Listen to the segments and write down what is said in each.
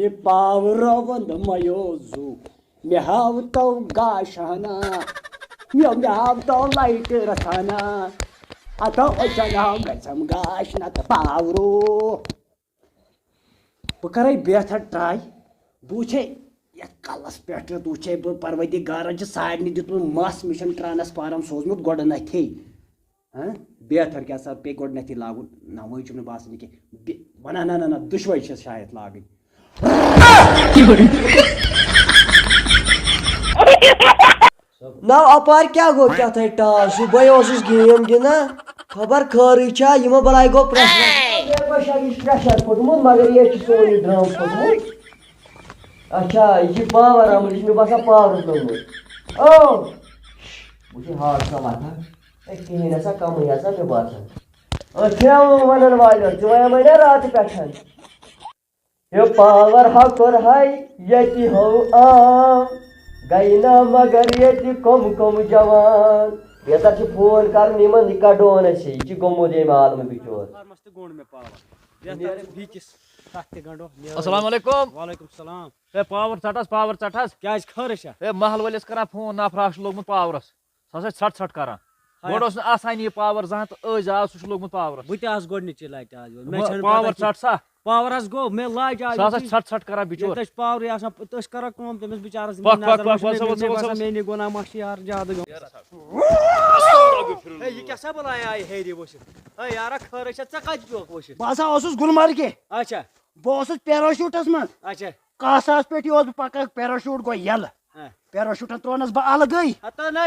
یہ پاورو ونٛد میوزو مےٚ ہاو تو گاش ہنا مےٚ ہاو تو لایٹ رسانا اتو أچھن گژھم گاش نتہٕ پاورو بہٕ کرے بہتر ٹراے بہٕ وٕچھے یتھ کلس پٮ۪ٹھ وٕچھے بہٕ پروردِگارن چھِ سارنٕے دیُتمُت مس مےٚ چھُنہٕ ٹرانسفارم سوٗزمُت گۄڈٕنٮ۪تھٕے بہتر کیٛاہ سا پیٚیہِ گۄڈٕنٮ۪تھٕے لاگُن نہ وۄنۍ چھُم نہٕ باسان یہِ کینٛہہ ونان نہ دُشوے چھِ شاید لاگٕنۍ نا اپار کیا گو کیا تھا ٹاس صبح اوسُس گیم گِنٛدان خبر خٲرٕے چھا یِمو بلاے گوٚو پریشر پھُٹمُت مگر یہِ چھُ سون یہِ ڈرٛم پھُٹمُت اچھا یہِ چھِ پاور آمُت یہِ چھُ مےٚ باسان پاورس لوٚگمُت او بہٕ چھُس ہاٹ سا وۄتھان کِہیٖنۍ ہسا کمٕے ہسا مےٚ باسان فِراوُن ونان والیٚن ژٕ وَنیٛامے نا راتہٕ پٮ۪ٹھ یہِ پاور ہکُر ہے ییٚتہِ ہو آم گٔیہِ نا مگر ییٚتہِ کم جوان بیتر چھِ فون کران یِمن یہِ کڑون أسۍ یہِ چھُ گوٚمُت ییٚمہِ عالمہٕ بِچور السلام علیکم وعلیکم السلام پاور ژٹ کیٛازِ خٲرٕے چھا محل وٲلِس کران فون نفرا چھُ لوگمُت پاورس سُہ ہسا چھِ ژھٹ کران گۄڈٕ اوس نہٕ آسان یہِ پاور زانٛہہ تہٕ أزۍ آو سُہ چھُ لوگمُت پاورس بہٕ تہِ آس گۄڈنِچہِ لٹہِ آز پاور ژٹ سا پاور حظ گوٚو مےٚ لاجہِ سُہ ہسا چھِ ژھٹ کران بِچور تہِ پاورٕے آسان أسۍ کرو کٲم تٔمِس بِچارس مےٚ گۄناہ ما چھِ یارٕ زیادٕ یہِ کیٛاہ سا بلاے آیہِ ہیٚرِ ؤسِتھ ہے یارا خٲرٕے چھا ژےٚ کتہِ چھُکھ ؤسِتھ بہٕ ہسا اوسُس گُلمرگہِ اچھا بہٕ اوسُس پیراشوٗٹس منٛز اچھا کاہ ساس پٮ۪ٹھ اوسُس بہٕ پکان پیراشوٗٹ گوٚو یلہٕ پیراشوٗٹن ترونس بہٕ الگٕے ہتا نہ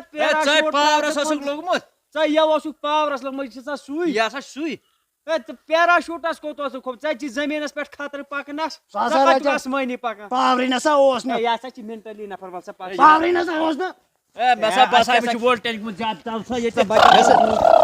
پاورس اوسُکھ لوگمُت ژےٚ یہِ اوسُکھ پاورس لوگمُت یہِ چھِ ژےٚ سُے یہِ ہسا چھُ سُے پیراشوٗٹس کوٚت اوسُکھ کھوٚمُت ژےٚ چھِ زٔمیٖنس پٮ۪ٹھ خطرٕ پکنس آسمٲنی پکان پاورٕے نسا اوس نہٕ یہِ ہسا چھِ مینٹلی نفر وَل سا پاورٕے نسا اوس نہٕ مےٚ سا باسان أمِس چھُ وولٹیج گوٚمُت زیادٕ تَو سا ییٚتہِ